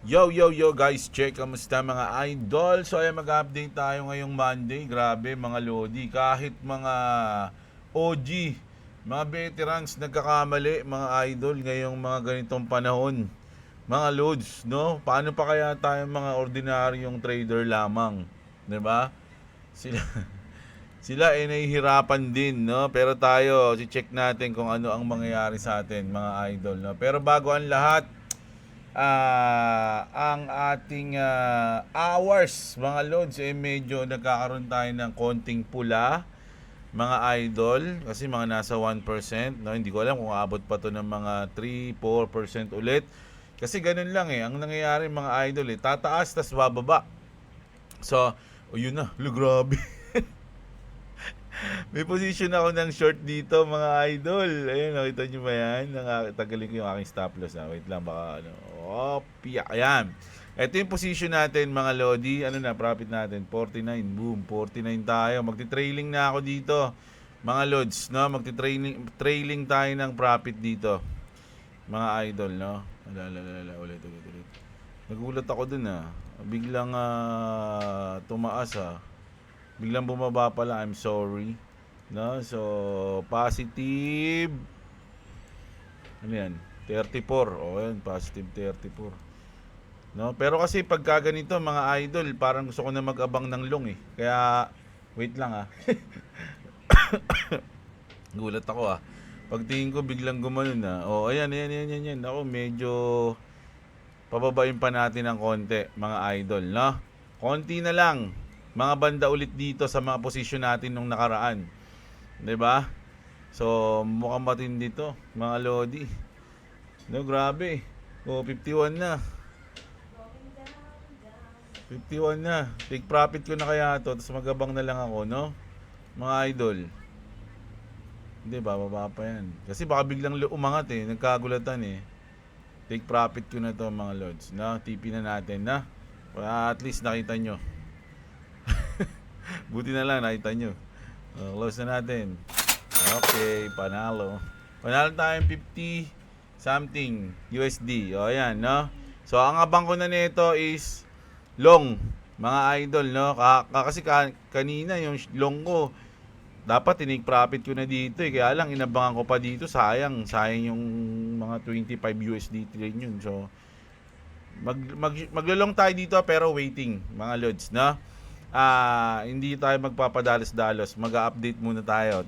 Yo, yo, yo guys, check, kamusta mga idol? So ayan, mag-update tayo ngayong Monday. Grabe mga Lodi, kahit mga OG, mga veterans nagkakamali mga idol ngayong mga ganitong panahon. Mga Lods, no? Paano pa kaya tayo mga ordinaryong trader lamang? 'Di ba? Sila sila ay nahihirapan din, no? Pero tayo, si-check natin kung ano ang mangyayari sa atin, mga idol, no? Pero bago ang lahat, ang ating hours mga loads medyo nagkakaroon tayo ng konting pula mga idol kasi mga nasa 1%, no? Hindi ko alam kung aabot pa to ng mga 3-4% ulit kasi ganun lang ang nangyayari mga idol tataas tas bababa. So yun na, grabe. May position ako ng short dito mga idol. Ayun, nakita nyo ba yan? Tagalin ko yung aking stop loss. Wait lang, baka ano. Piyak. Ayan. Ito yung position natin mga Lodi. Ano na, profit natin? 49. Boom. 49 tayo. Magti-trailing na ako dito. Mga Lods, no? Magti-trailing tayo ng profit dito. Mga idol, no? Ulit. Nagulat ako dun Biglang tumaas Biglang bumaba pala, I'm sorry. No? So, positive. Ano yan? 34. O, yan, positive 34. No? Pero kasi pagka ganito, mga idol, parang gusto ko na mag-abang ng long Kaya, wait lang Gulat ako Pagtingin ko, biglang gumanon O, ayan. Ako, medyo pababain pa natin ng konti, mga idol, no? Konti na lang. Mga banda ulit dito sa mga posisyon natin nung nakaraan. 'Di ba? So, mukhang matindi to, mga Lodi. No, grabe. 51 na. 51 na. Take profit ko na kaya to, tapos magabang na lang ako, no? Mga idol. Hindi, bababa pa yan. Kasi baka biglang umangat nagkagulatan Take profit ko na to, mga Lods. No? TP na natin, na. Para at least nakita nyo. Buti na lang, nakita nyo. Close na natin. Okay, panalo. Panalo tayong 50 something USD. O, ayan, no? So, ang abang ko na nito is long, mga idol, no? Kasi kanina yung long ko, dapat tinake profit ko na dito Kaya lang, inabangan ko pa dito. Sayang yung mga 25 USD rin yun. So, maglulong tayo dito pero waiting, mga lods, no? Hindi tayo magpapadalos-dalos. Mag-update muna tayo.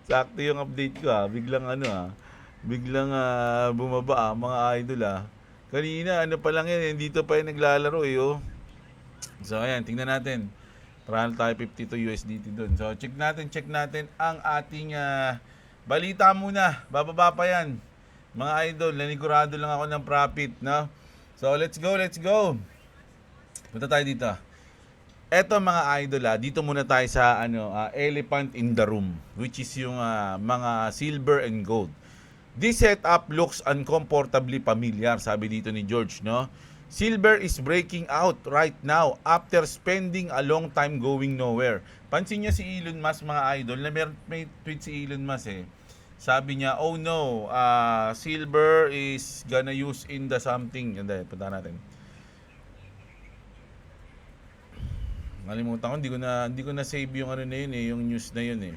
Sakto yung update ko Biglang biglang bumaba mga idol Kanina ano pa lang yan, dito pa yung naglalaro So ayan, tingnan natin. Trial tayo 52 USDT doon. So check natin ang ating balita muna. Bababa pa yan. Mga idol, nanigurado lang ako ng profit, no? So let's go. Punta tayo dito. Eto mga idol dito muna tayo sa elephant in the room, which is yung mga silver and gold. This setup looks uncomfortably familiar, sabi dito ni George, no? Silver is breaking out right now after spending a long time going nowhere. Pansin niyo si Elon Musk, mga idol, na may tweet si Elon Musk Sabi niya, oh no, silver is gonna use in the something. Ganda, punta natin. Nalimutan ko, hindi ko na save yung na yun yung news na yun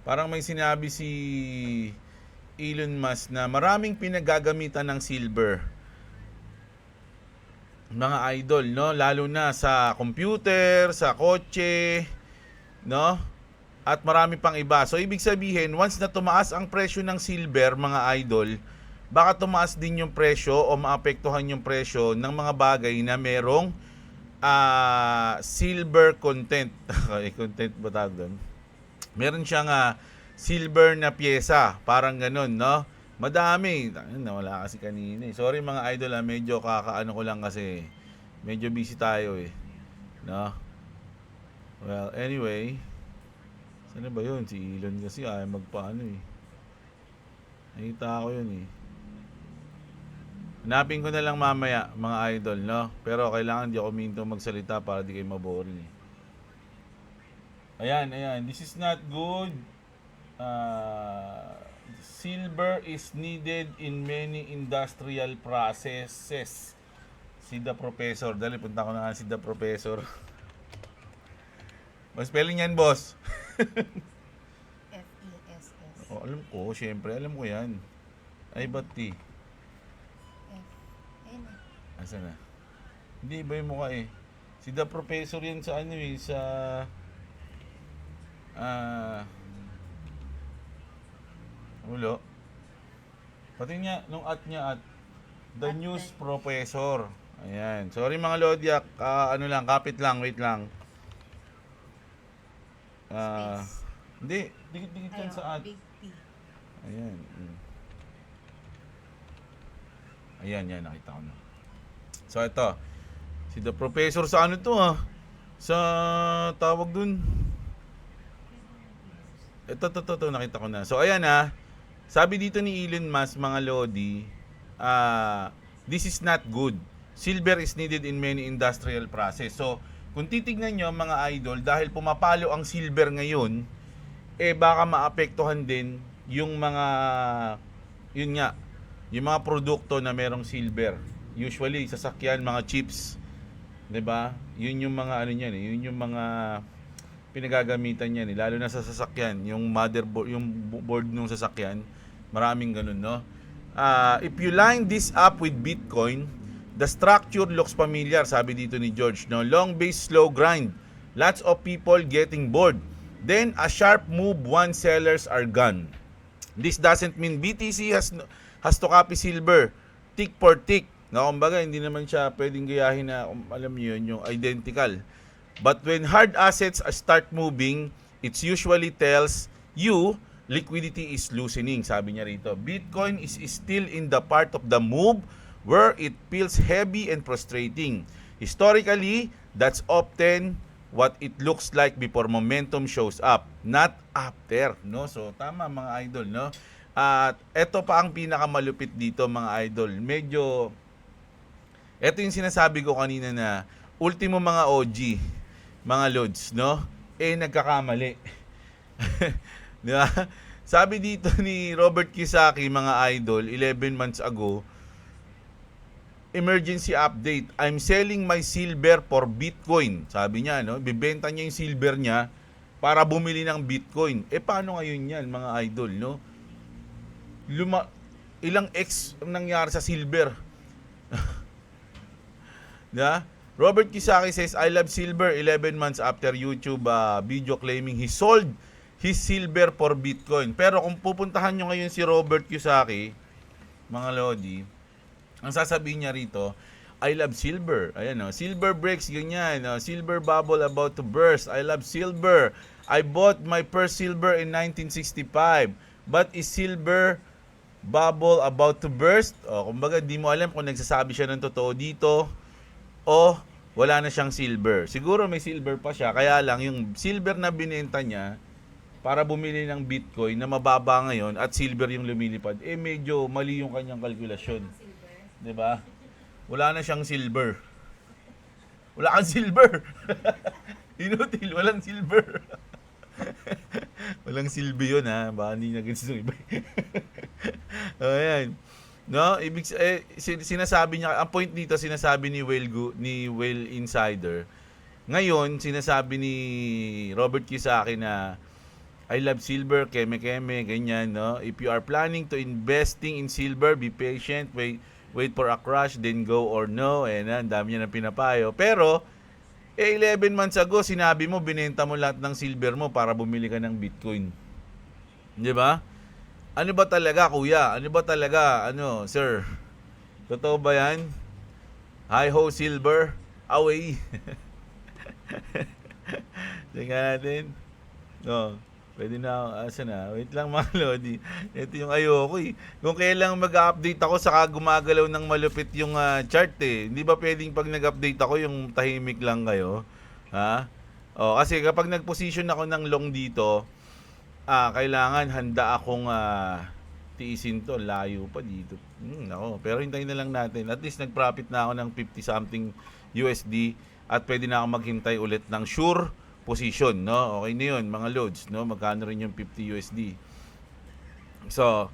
Parang may sinabi si Elon Musk na maraming pinagagamitan ng silver. Mga idol, no? Lalo na sa computer, sa kotse, no? At marami pang iba. So ibig sabihin, once na tumaas ang presyo ng silver, mga idol, baka tumaas din yung presyo o maapektuhan yung presyo ng mga bagay na merong silver content. Content ba tawag doon? Meron siyang silver na pyesa, parang ganun, no? Madami. Nawala kasi kanina Sorry mga idol medyo kakaano ko lang kasi medyo busy tayo no? Well, anyway, saan ba yun? Si Elon kasi magpaano nakita ko yun Hanapin ko na lang mamaya, mga idol, no? Pero kailangan di ako minto magsalita para di kayo maboring Ayan. This is not good. Silver is needed in many industrial processes. Si The Professor. Dali, punta ko na nga si The Professor. Mas spelling yan, boss. F-E-S-S. Oh, alam ko, syempre, alam ko yan. Ay, ba't T? F. Ayun eh. Asa na? Hindi, iba yung mukha eh. Si The Professor yan sa ano eh, sa... Ulo. Pati niya, nung at niya at The At News the- Professor. Ayan. Sorry mga Lodiak, ano lang, kapit lang, wait lang. Space. Hindi, dikit-dikit yan Ayun, sa at. big P. Ayan. Ayan, yan, nakita ko na. So, ito. Si The Professor sa ano to sa tawag dun. Ito, nakita ko na. So, ayan sabi dito ni Elon Musk, mga Lodi, this is not good. Silver is needed in many industrial process. So, kung titignan nyo mga idol, dahil pumapalo ang silver ngayon, baka maapektuhan din yung mga, yun nga, yung mga produkto na merong silver. Usually, sasakyan, mga chips, 'di ba? Yun yung mga ano niyan yun yung mga pinagagamitan niyan lalo na sa sasakyan, yung motherboard, yung board ng sasakyan, maraming ganun, no? If you line this up with Bitcoin, the structure looks familiar, sabi dito ni George, no? Long base, slow grind. Lots of people getting bored. Then a sharp move, once sellers are gone. This doesn't mean BTC has to copy silver tick for tick. Na kumbaga, hindi naman siya pwedeng gayahin na, alam niyo yun, yung identical. But when hard assets start moving, it usually tells you liquidity is loosening, sabi niya rito. Bitcoin is still in the part of the move where it feels heavy and frustrating. Historically, that's often what it looks like before momentum shows up, not after, no? So, tama mga idol, no? At eto pa ang pinakamalupit dito, mga idol. Medyo ito yung sinasabi ko kanina na ultimo mga OG, mga lods, no? Nagkakamali. Di ba? Sabi dito ni Robert Kiyosaki, mga idol, 11 months ago, emergency update, I'm selling my silver for Bitcoin. Sabi niya, no? Bibenta niya yung silver niya para bumili ng Bitcoin. Paano ngayon yan, mga idol, no? Ilang X ang nangyari sa silver. Yeah? Robert Kiyosaki says, I love silver 11 months after YouTube video claiming he sold his silver for Bitcoin. Pero kung pupuntahan nyo ngayon si Robert Kiyosaki, mga Lodi, ang sasabihin niya rito, I love silver. Ayan, silver breaks, ganyan. Silver bubble about to burst. I love silver. I bought my first silver in 1965. But is silver bubble about to burst? Kumbaga, di mo alam kung nagsasabi siya ng totoo dito o wala na siyang silver. Siguro may silver pa siya, kaya lang yung silver na binenta niya para bumili ng Bitcoin na mababa ngayon at silver yung lumilipad, medyo mali yung kanyang kalkulasyon. 'Di ba? Wala na siyang silver. Wala kang silver. Inutil, walang silver. Walang silbi yun, baka hindi na ganito iba. Ayan. No, sinasabi niya, ang point dito sinasabi ni Whale Insider. Ngayon, sinasabi ni Robert Kiyosaki na I love silver, keme-keme, ganyan, no? If you are planning to investing in silver, be patient, wait for a crash, then go or no. Ang dami niya ng pinapayo. Pero 11 months ago, sinabi mo, binenta mo lahat ng silver mo para bumili ka ng Bitcoin. 'Di ba? Ano ba talaga, kuya? Ano ba talaga, sir? Totoo ba yan? Hi ho, silver. Away. Tingnan natin. No, pwede na, asa na? Wait lang mga Lodi. Ito yung ayoko eh. Kung kailang mag-update ako, saka gumagalaw ng malupit yung chart eh. Hindi ba pwedeng pag nag-update ako, yung tahimik lang kayo? Ha? Kasi kapag nag-position ako ng long dito, kailangan handa akong tiisin to, layo pa dito. Nako, pero hintayin na lang natin. At least nag-profit na ako ng 50 something USD at pwede na ako maghintay ulit ng sure position, no? Okay na 'yun, mga loads, no? Magkano rin yung 50 USD? So,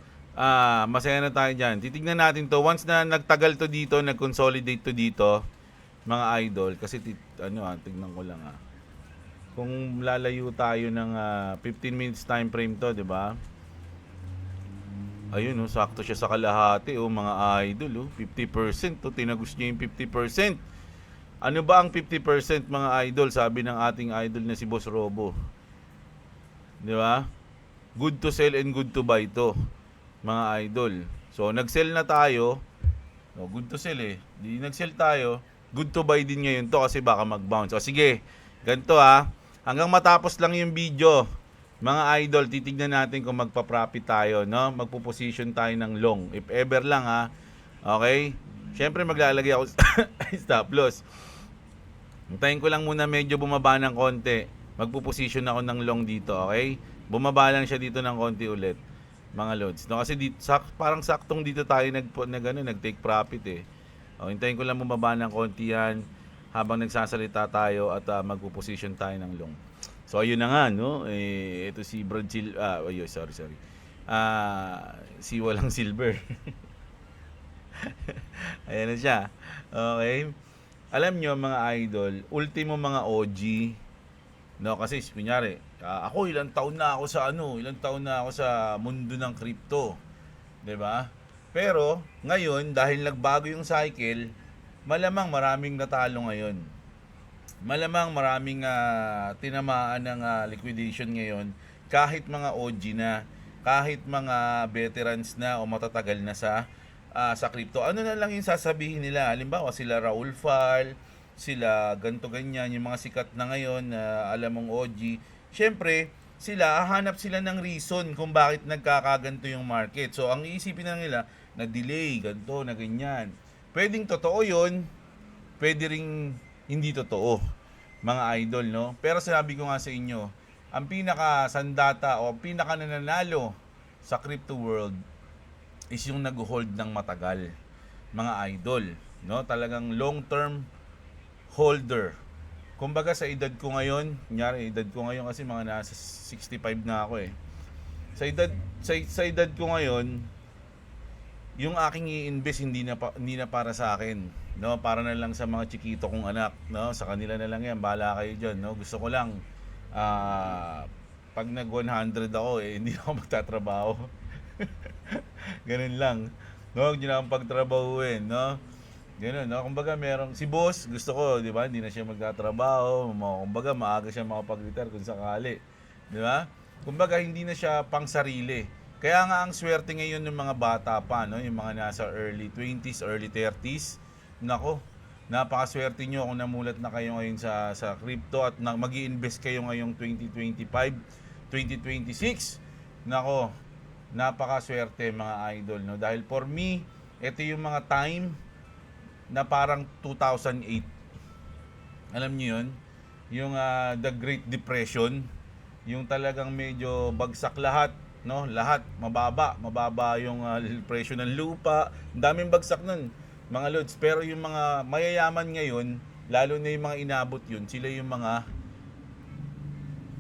masaya na tayo dyan. Titignan natin to. Once na nagtagal to dito, nag-consolidate to dito, mga idol. Kasi, tignan ko lang Kung lalayo tayo ng 15 minutes time frame to, di ba? Ayun, sakto siya sa kalahati, mga idol, 50%, tinagos niya yung 50%. Ano ba ang 50%, mga idol? Sabi ng ating idol na si Boss Robo. Di ba? Good to sell and good to buy to, mga idol. So, nag-sell na tayo. Good to sell Di nag-sell tayo, good to buy din ngayon to kasi baka mag-bounce. So, sige, ganito hanggang matapos lang yung video, mga idol, titignan natin kung magpa-profit tayo, no? Magpo-position tayo ng long. If ever lang Okay? Siyempre maglalagay ako stop loss. Hintayin ko lang muna medyo bumaba ng konti. Magpo-position ako ng long dito, okay? Bumaba lang siya dito ng konti ulit, mga loads. No, kasi dito, parang saktong dito tayo nag-take profit hintayin ko lang bumaba ng konti yan habang nagsasalita tayo at magpo-position tayo ng long. So ayun na nga, no? Ito si Brazil, sorry. Si walang silver. Ayan na siya. Okay? Alam nyo, mga idol, ultimo mga OG, no? Kasi kunyari, ako ilang taon na ako sa mundo ng crypto. 'Di ba? Pero ngayon, dahil nagbago yung cycle, malamang maraming natalo ngayon. Malamang maraming tinamaan ng liquidation ngayon, kahit mga OG na, kahit mga veterans na o matatagal na sa crypto. Ano na lang yung sasabihin nila? Halimbawa, sila Raul Fal, sila ganto ganyan, yung mga sikat na ngayon na alam mong OG. Syempre, hahanap sila ng reason kung bakit nagkakaganto yung market. So, ang iisipin na nila, na delay, ganto, na ganyan. Pwedeng totoo yun, pwede ring hindi totoo, mga idol, no? Pero sabi ko nga sa inyo, ang pinaka sandata o pinaka nananalo sa crypto world is yung nag-hold ng matagal, mga idol, no? Talagang long-term holder. Kumbaga sa edad ko ngayon, kasi mga nasa 65 na ako Sa edad ko ngayon, yung aking i-invest hindi na para sa akin, no? Para na lang sa mga chikito kong anak, no? Sa kanila na lang 'yan, bahala kayo diyan, no? Gusto ko lang pag nag 100 ako hindi ako magtatrabaho. Ganun lang. No, huwag nyo na akong pagtrabahuin, no? Ganun, no? Kumbaga merong, si boss, gusto ko, di ba? Hindi na siya magtatrabaho. Kumbaga maaga siya makapag-retire kung sakali. Di ba? Kumbaga hindi na siya pang sarili. Kaya nga ang swerte ngayon ng mga bata pa, no? Yung mga nasa early 20s, early 30s. Nako, napakaswerte nyo kung namulat na kayo ngayon sa crypto at mag-i-invest kayo ngayong 2025, 2026. Nako, napakaswerte, mga idol, no? Dahil for me, ito yung mga time na parang 2008. Alam niyo yun? Yung The Great Depression, yung talagang medyo bagsak lahat, no? Lahat mababa yung presyo ng lupa. Ang daming bagsak nun, mga lods. Pero yung mga mayayaman ngayon, lalo na yung mga inabot yun, sila yung mga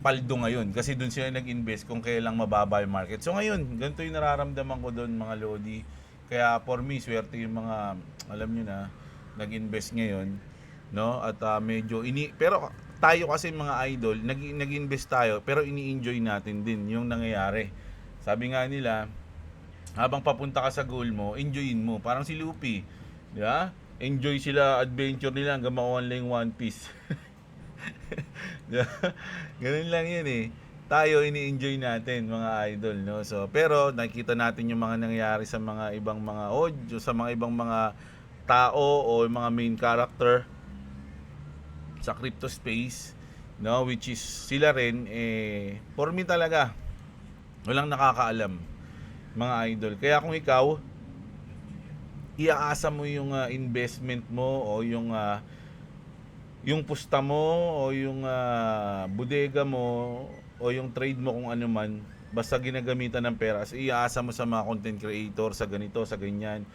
paldo ngayon kasi doon sila nag-invest kung kailang mababa yung market. So ngayon, ganito yung nararamdaman ko doon, mga lodi. Kaya for me, swerte yung mga, alam nyo na, nag-invest ngayon, no? At medyo pero tayo kasi mga idol, nag-invest tayo pero ini-enjoy natin din yung nangyayari. Sabi nga nila, habang papunta ka sa goal mo, enjoyin mo. Parang si Luffy, di ba? Enjoy sila adventure nila hanggang makuha nila yung One Piece. Ganun lang yun tayo ini-enjoy natin, mga idol, no? So, pero nakikita natin yung mga nangyayari sa mga ibang mga audio, sa mga ibang mga tao o yung mga main character sa crypto space, no? Which is sila rin for me talaga walang nakakaalam, mga idol. Kaya kung ikaw iaasa mo yung investment mo o yung pusta mo o yung bodega mo o yung trade mo, kung ano man, basta ginagamitan ng pera, iaasa mo sa mga content creator, sa ganito, sa ganyan.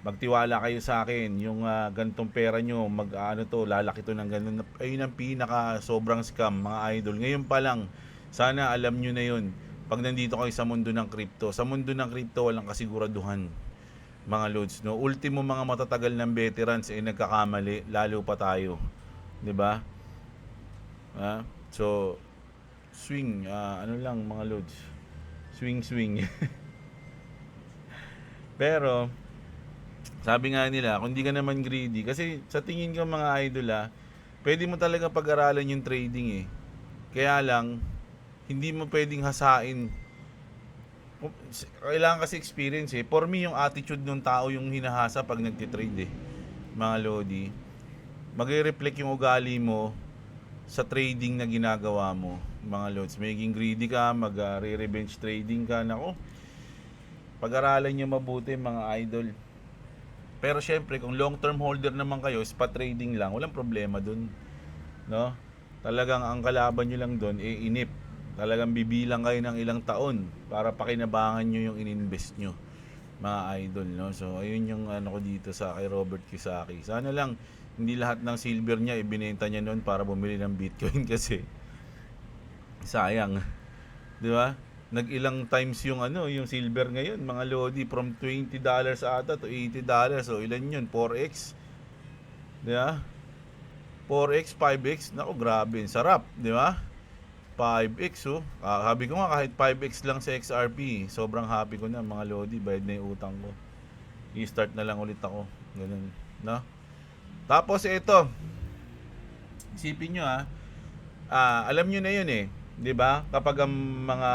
Magtiwala kayo sa akin, yung gantong pera nyo, lalaki to ng ganun. Ayun ang pinaka sobrang scam, mga idol. Ngayon pa lang, sana alam nyo na yun. Pag nandito kayo sa mundo ng crypto, sa mundo ng crypto walang kasiguraduhan, mga lods, no? Ultimo mga matatagal ng veterans nagkakamali, lalo pa tayo, 'di ba? So swing, ano lang mga lods. Swing. Pero sabi nga nila, kung di ka naman greedy, kasi sa tingin ko mga idol pwede mo talaga pag-aralan yung trading eh. Kaya lang, hindi mo pwedeng hasain. Kailangan kasi experience eh. For me, yung attitude ng tao yung hinahasa pag nagtitrade eh. Mga lodi, magre-reflect yung ugali mo sa trading na ginagawa mo. Mga lods, magiging greedy ka, mag-revenge trading ka. Nako, pag-aralan nyo mabuti mga idol. Pero syempre, kung long-term holder naman kayo, spot trading lang, walang problema dun. No? Talagang ang kalaban nyo lang dun, inip. Talagang bibilang kayo ng ilang taon para pakinabangan nyo yung ininvest nyo, mga idol. No? So, ayun yung ano ko dito sa kay Robert Kiyosaki. Sana lang, hindi lahat ng silver niya ibinenta niya noon para bumili ng Bitcoin kasi sayang. Di ba? Nag-ilang times yung yung silver ngayon, mga lodi, from $20 ata to $80. So ilan yun? 4x. Di ba? 4x, 5x. Nako, grabe, sarap, di ba? 5x sabi ko nga kahit 5x lang sa XRP, sobrang happy ko na mga lodi, bayad na yung utang ko. I-start na lang ulit ako. Ganun, no? Tapos ito, isipin nyo alam nyo na yun eh. 'Di ba? Kapag ang mga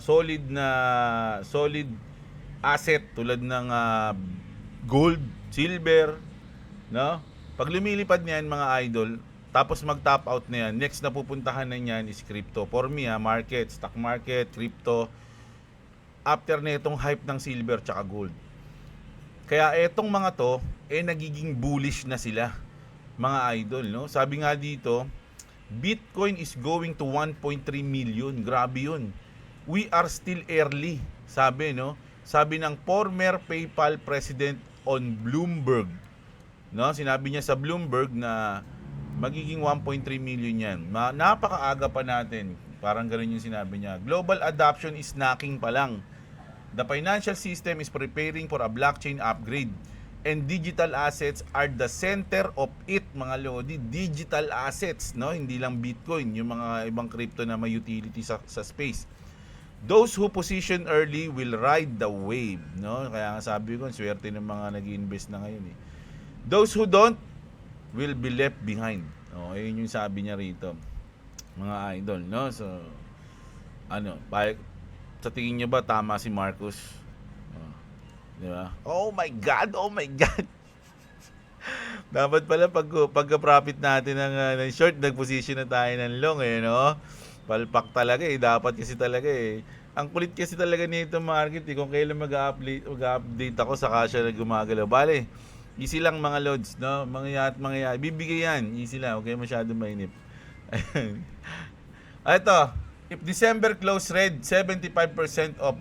solid asset tulad ng gold, silver, no? Pag lumilipad niyan mga idol, tapos mag-top out na yan, next na pupuntahan na niyan is crypto. For me market, stock market, crypto, after na itong hype ng silver tsaka gold. Kaya etong mga to, nagiging bullish na sila, mga idol, no? Sabi nga dito, Bitcoin is going to 1.3 million. Grabe yun. We are still early, sabi, no? Sabi ng former PayPal president on Bloomberg. No? Sinabi niya sa Bloomberg na magiging 1.3 million yan. Napakaaga pa natin. Parang ganun yung sinabi niya. Global adoption is knocking pa lang. The financial system is preparing for a blockchain upgrade. And digital assets are the center of it, mga lodi. Digital assets, no? Hindi lang Bitcoin, yung mga ibang crypto na may utility sa space. Those who position early will ride the wave, no? Kaya nga sabi ko, swerte ng mga nag-iinvest na ngayon eh. Those who don't will be left behind. Ayun yung sabi niya rito, mga idol, no? So, sa tingin niyo ba tama si Marcus? Di ba? Oh my God! Dapat pala pagka-profit natin ng short, nag-position na tayo ng long no? Palpak talaga dapat kasi talaga Ang kulit kasi talaga nito market kung kailan mag-update ako saka siya na gumagalaw. Bale, easy lang mga lods, no? Mga bibigay yan, easy lang, okay, masyado mainip. Ito, if December close red, 75% of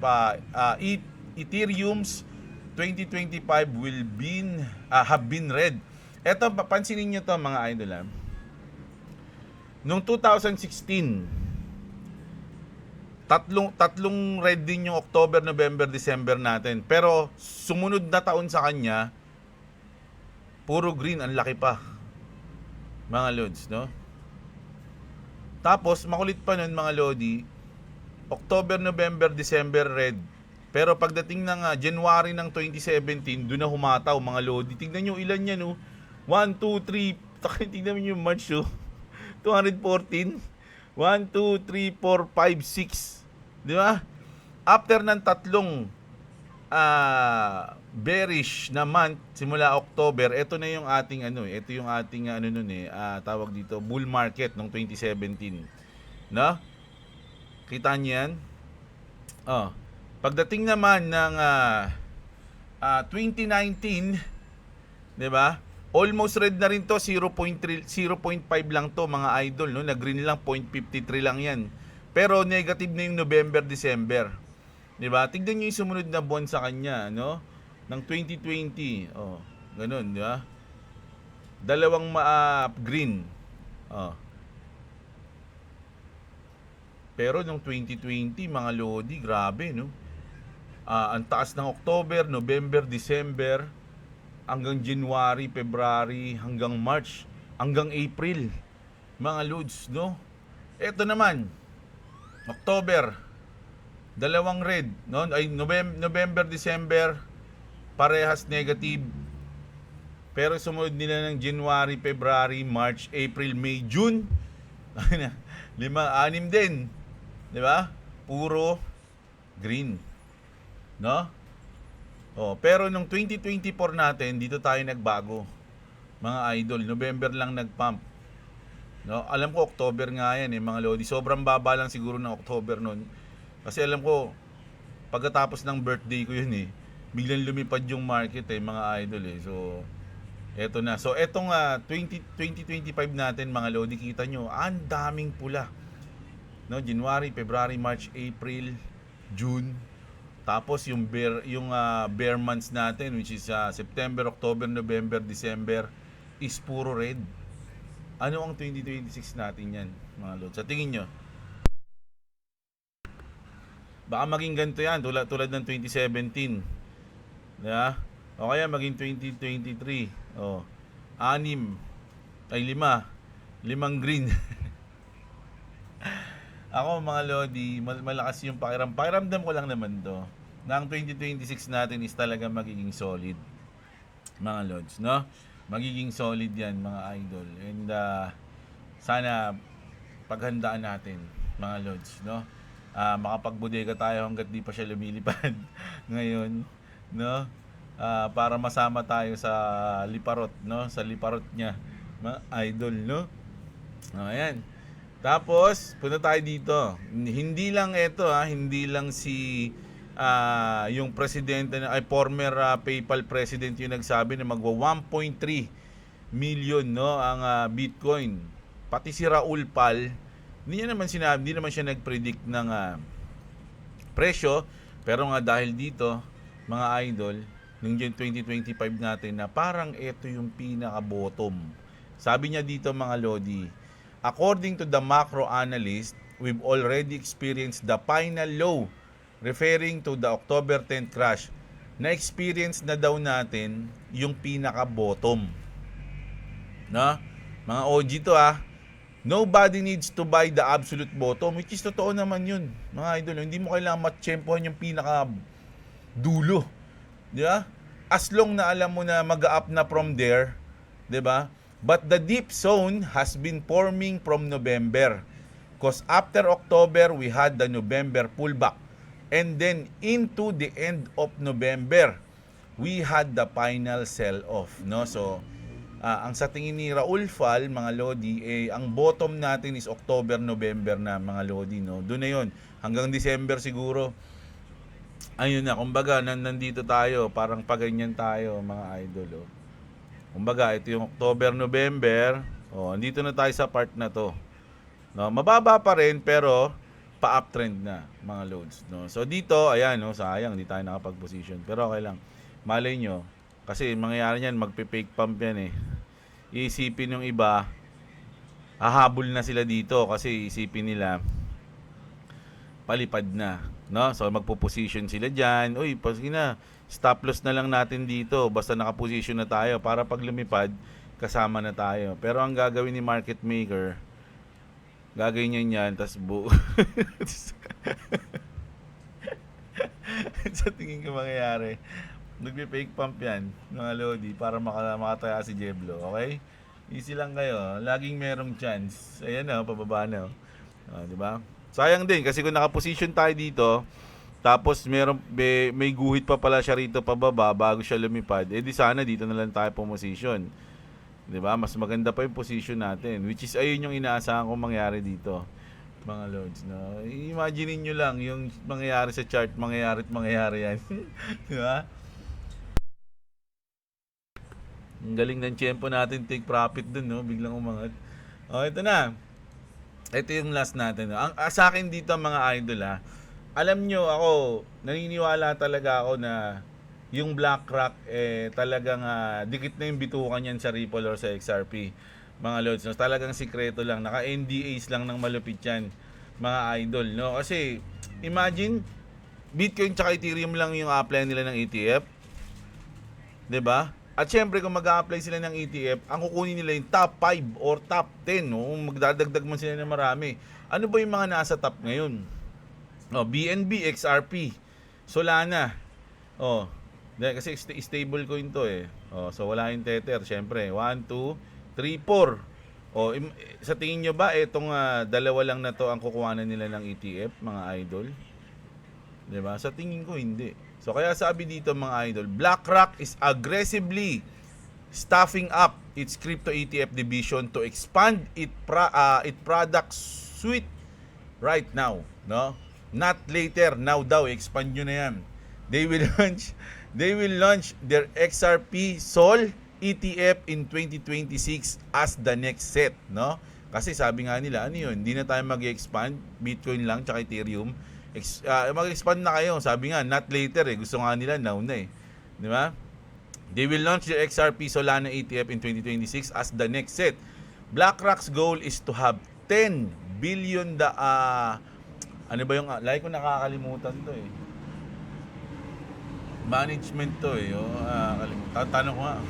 Ethereum's 2025 will have been red. Eto, papansinin nyo to mga idol Noong 2016, tatlong red din yung October, November, December natin. Pero sumunod na taon sa kanya, puro green, ang laki pa. Mga lods, no? Tapos, makulit pa nun mga lodi, October, November, December red. Pero pagdating ng January ng 2017, doon na humataw mga lodi. Tingnan nyo ilan yan 1, 2, 3. Tingnan nyo yung March 214. 1, 2, 3, 4, 5, 6. Di ba? After ng tatlong bearish na month simula October, ito na yung ating ito yung ating tawag dito, bull market ng 2017. No? Kita niyo yan? Pagdating naman ng 2019, 'di ba? Almost red na rin to, 0.5 lang to mga idol, no? Nag-green lang 0.53 lang 'yan. Pero negative na yung November, December. 'Di ba? Tingnan niyo yung sumunod na buwan sa kanya, no? Ng 2020. Ganoon, 'di ba? Dalawang green. Pero nung 2020, mga Lodi, grabe, no? Ang taas ng October, November, December, hanggang January, February, hanggang March, hanggang April, mga Lods, no? Ito naman, October, dalawang red, no? Ay, November, December, parehas negative. Pero sumunod nila ng January, February, March, April, May, June. 5, 6 din. 'Di ba? Puro green, no? Oh, pero nung 2024 natin, dito tayo nagbago. Mga idol, November lang nagpump. No? Alam ko October nga yan mga lodi. Sobrang baba lang siguro ng October noon. Kasi alam ko pagkatapos ng birthday ko yun biglang lumipad yung market mga idol So eto na. So etong 2025 natin mga lodi, kita nyo, ang daming pula. No, January, February, March, April, June. Tapos yung bear months natin, which is September, October, November, December, is puro red. Ano ang 2026 natin yan, mga lodi? Sa tingin nyo? Baka maging ganito yan, tulad ng 2017. Diba? O kaya maging 2023. O, 5 green. Ako mga lodi, malakas yung pakiramdam ko lang naman to na ang 2026 natin is talaga magiging solid, mga lods, no? Magiging solid yan, mga idol. And sana paghandaan natin, mga lods, no? Makapagbodega tayo hanggat di pa siya lumilipad ngayon, no? Para masama tayo sa liparot, no? Sa liparot niya, mga idol, no? Ayan. Tapos, punta tayo dito. Hindi lang ito hindi lang si yung presidente former PayPal president yung nagsabi na magwa 1.3 million ang Bitcoin. Pati si Raul Pal, hindi naman siya nag-predict ng presyo, pero nga dahil dito, mga idol, nung 2025 natin na parang ito yung pinaka-bottom. Sabi niya dito, mga lodi, according to the macro analyst, we've already experienced the final low, referring to the October 10th crash. Na-experience na daw natin yung pinaka-bottom. No? Mga OG to Nobody needs to buy the absolute bottom, which is totoo naman yun. Mga idol, hindi mo kailangan matsyempohan yung pinaka-dulo. Di ba? As long na alam mo na mag-up na from there, di ba? But the deep zone has been forming from November. Because after October, we had the November pullback. And then into the end of November, we had the final sell-off. No? So, ang sa tingin ni Raul Fal, mga lodi, ang bottom natin is October, November na, mga lodi. No? Doon na yun. Hanggang December siguro. Ayun na, kumbaga, nandito tayo. Parang paganyan tayo, mga idol. Kumbaga, ito yung October, November. Andito na tayo sa part na to. No, mababa pa rin pero pa-uptrend na, mga loads, no. So dito, ayan, sayang hindi tayo nakapag-position. Pero okay lang. Malay nyo, kasi mangyayari niyan, magpe-fake pump yan Iisipin yung iba, hahabol na sila dito kasi isipin nila palipad na, no? So magpo-position sila diyan. Uy, sige na. Stop loss na lang natin dito basta naka-position na tayo para pag lumipad kasama na tayo. Pero ang gagawin ni market maker, gagawin niya yan tas sa tingin ko mangyayari, nagpe-fake pump yan, mga lodi, para makataya si Jeblo. Okay? Easy lang kayo. Laging merong chance. Ayan pababa na. Di ba? Sayang din kasi kung naka-position tayo dito, tapos may guhit pa pala siya rito pababa bago siya lumipad, di sana dito na lang tayo position. 'Di ba? Mas maganda pa yung position natin, which is ayun yung inaasahan kong mangyari dito, mga lords, no? Imagine niyo lang yung mangyayari sa chart, mangyayari yan. 'Di ba? Ang galing ng tiyempo natin, take profit dun, no? Biglang umangat. Ito na. Ito yung last natin. Ang sa akin dito, mga idol, alam nyo, ako, naniniwala talaga ako na yung BlackRock, talagang dikit na yung bitukan yan sa Ripple or sa XRP, mga lods. No? Talagang sikreto lang. Naka-NDAs lang ng malupit yan. mga idol, no? Kasi imagine Bitcoin tsaka Ethereum lang yung apply nila ng ETF, 'di ba? At syempre kung mag-a-apply sila ng ETF, ang kukunin nila yung top 5 or top 10, no? Magdadagdag man sila ng marami. Ano ba yung mga nasa top ngayon? Oh, BNB, XRP, Solana. Oh, kasi stable coin to eh. Oh, so wala yung Tether, syempre. 1 2 3 4. Oh, sa tingin nyo ba itong dalawa lang na to ang kukuhanan nila ng ETF, mga idol? 'Di ba? Sa tingin ko hindi. So kaya sabi dito mga idol, BlackRock is aggressively staffing up its crypto ETF division to expand its product suite right now, no? Not later, now daw expand nyo na 'yan. They will launch their XRP Sol ETF in 2026 as the next set, no? Kasi sabi nga nila, ano 'yun, hindi na tayo mag-expand, Bitcoin lang tsaka Ethereum. Mag-expand na kayo. Sabi nga, not later eh. Gusto nga nila, now na eh. Di ba? They will launch their XRP Solana ETF in 2026 as the next set. BlackRock's goal is to have 10 billion ano ba yung, lagi ko nakakalimutan to eh. Management to eh. Tanong ko nga.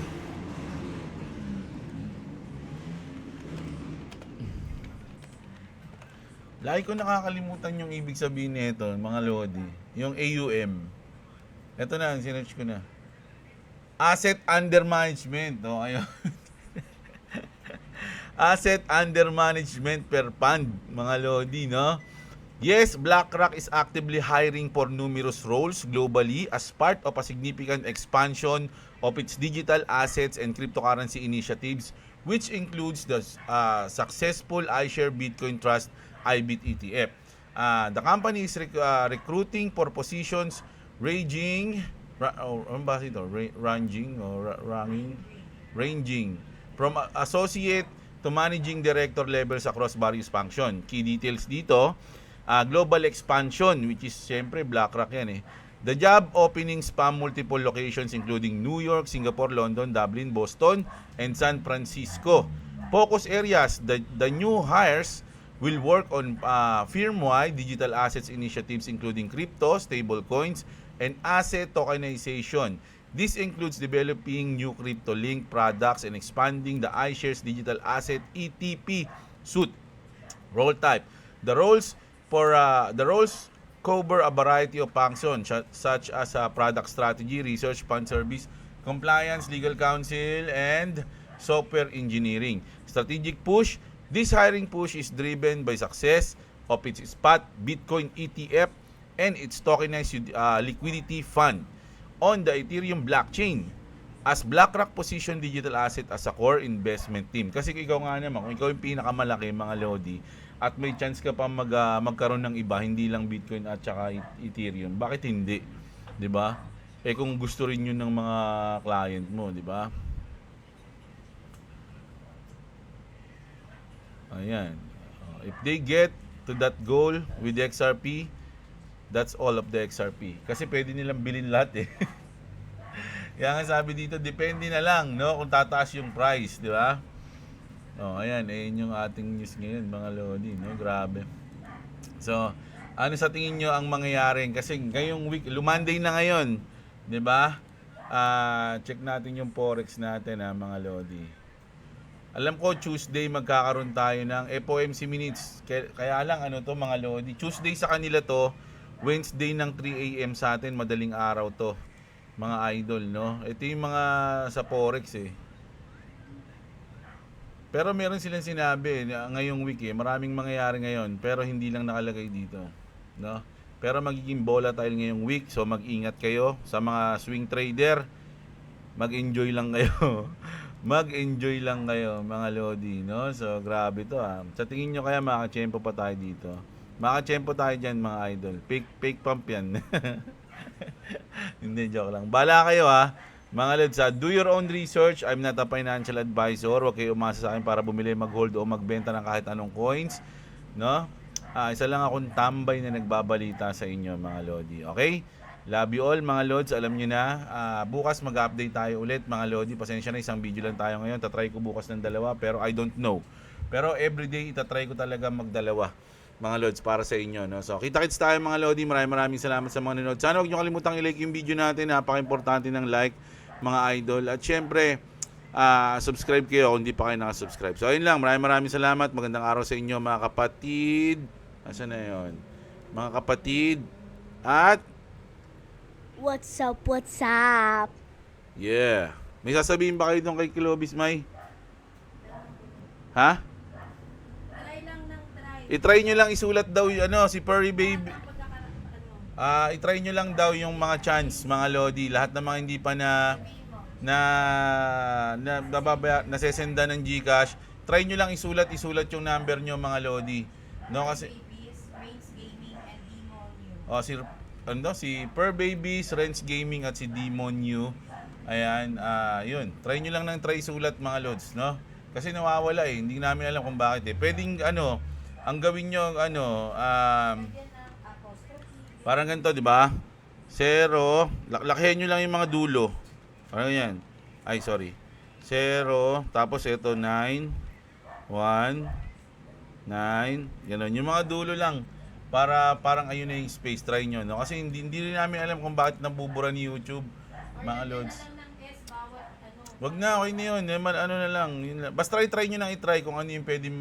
Lagi ko nakakalimutan yung ibig sabihin nito, mga Lodi. Yung AUM. Ito na, sinerch ko na. Asset Under Management. Oh, ayun. Asset Under Management per fund, mga Lodi, no? Yes, BlackRock is actively hiring for numerous roles globally as part of a significant expansion of its digital assets and cryptocurrency initiatives, which includes the successful iShare Bitcoin Trust IBIT ETF. The company is recruiting for positions ranging from associate to managing director levels across various functions. Key details dito, global expansion, which is siyempre BlackRock yan eh. The job openings span multiple locations including New York, Singapore, London, Dublin, Boston, and San Francisco. Focus areas, the new hires will work on firm-wide digital assets initiatives including crypto, stablecoins, and asset tokenization. This includes developing new crypto-linked products and expanding the iShares digital asset ETP suite. Role type. The roles cover a variety of functions such as product strategy, research, fund service, compliance, legal counsel, and software engineering. Strategic push. This hiring push is driven by success of its spot Bitcoin ETF and its tokenized liquidity fund on the Ethereum blockchain as BlackRock position digital asset as a core investment team. Kasi ikaw nga naman, kung ikaw yung pinakamalaki, mga Lodi, at may chance ka pa magkaroon ng iba, hindi lang Bitcoin at saka Ethereum, bakit hindi? 'Di ba? Eh kung gusto rin yun ng mga client mo, 'di ba? Ayan. If they get to that goal with the XRP, that's all of the XRP. Kasi pwede nilang bilhin lahat eh. Kaya nga sabi dito, depende na lang, no? Kung tataas yung price, di ba? Oh, ayan. Ayan yung ating news ngayon, mga Lodi, no? Grabe. So, ano sa tingin nyo ang mangyayari? Kasi ngayong week, Monday na ngayon, di ba? Check natin yung forex natin, mga Lodi. Alam ko Tuesday magkakaroon tayo ng FOMC minutes. Kaya lang ano to, mga Lodi. Tuesday sa kanila to, Wednesday ng 3 AM sa atin, madaling araw to. Mga idol, no? Ito yung mga sa forex eh. Pero meron silang sinabi ngayong week eh, maraming mangyayari ngayon, pero hindi lang nakalagay dito, no? Pero magiging volatile ngayong week, so mag-ingat kayo sa mga swing trader. Mag-enjoy lang kayo. Mag-enjoy lang kayo, mga Lodi, no? So, grabe to Sa tingin nyo kaya makakachempo pa tayo dito? Makakachempo tayo dyan, mga idol. Fake pump yan. Hindi, joke lang. Bala kayo mga Lods. Do your own research. I'm not a financial advisor. Huwag kayo umasa sa akin para bumili, mag-hold o magbenta ng kahit anong coins, no? Isa lang akong tambay na nagbabalita sa inyo, mga Lodi. Okay? Love you all, mga Lods. Alam nyo na, bukas mag-update tayo ulit, mga Lodi. Pasensya na, isang video lang tayo ngayon. Tatry ko bukas ng dalawa, pero I don't know. Pero everyday, itatry ko talaga magdalawa. mga Lods, para sa inyo, no? So, kita-kits tayo mga Lodi. Maraming salamat sa mga nanonood. Sana huwag nyo kalimutang i-like yung video natin. Napaka-importante ng like, mga idol. At syempre, subscribe kayo kung hindi pa kayo nakasubscribe. So, ayun lang. Maraming salamat. Magandang araw sa inyo, mga kapatid. Asan na yun? Mga kapatid. At, What's up, what's up? yeah. May sasabihin ba kayo doon kay Kilobis, May? Ha? I-try nyo lang isulat daw yung si Furry Baby. I-try nyo lang daw yung mga chance, mga Lodi. Lahat ng mga hindi pa nasesenda ng GCash. Try nyo lang isulat yung number nyo, mga Lodi. No, kasi si Fur Babies, Renz Gaming at si Demon New. Ayan, yun. Try nyo lang try isulat, mga Lods, no? Kasi nawawala Hindi namin alam kung bakit Pwedeng ang gawin nyo parang ganito, di ba? 0, lakihan nyo lang yung mga dulo. Ano yan? Ay, sorry. 0, tapos ito 9, 1, 9, gano'n. Yung mga dulo lang. Para parang ayun na yung space. Try nyo, no? Kasi hindi rin namin alam kung bakit nabubura ni YouTube, mga Lods. Wag na, okay na yun. Ano na lang. Basta try nyo nang i-try kung ano yung pwede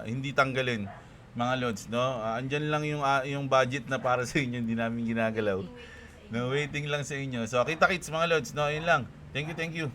hindi tanggalin, mga Lods, no? Andyan lang yung budget na para sa inyo, hindi namin ginagalaw. No, waiting lang sa inyo. So, kita-kits, mga Lods, no? Yun lang. Thank you.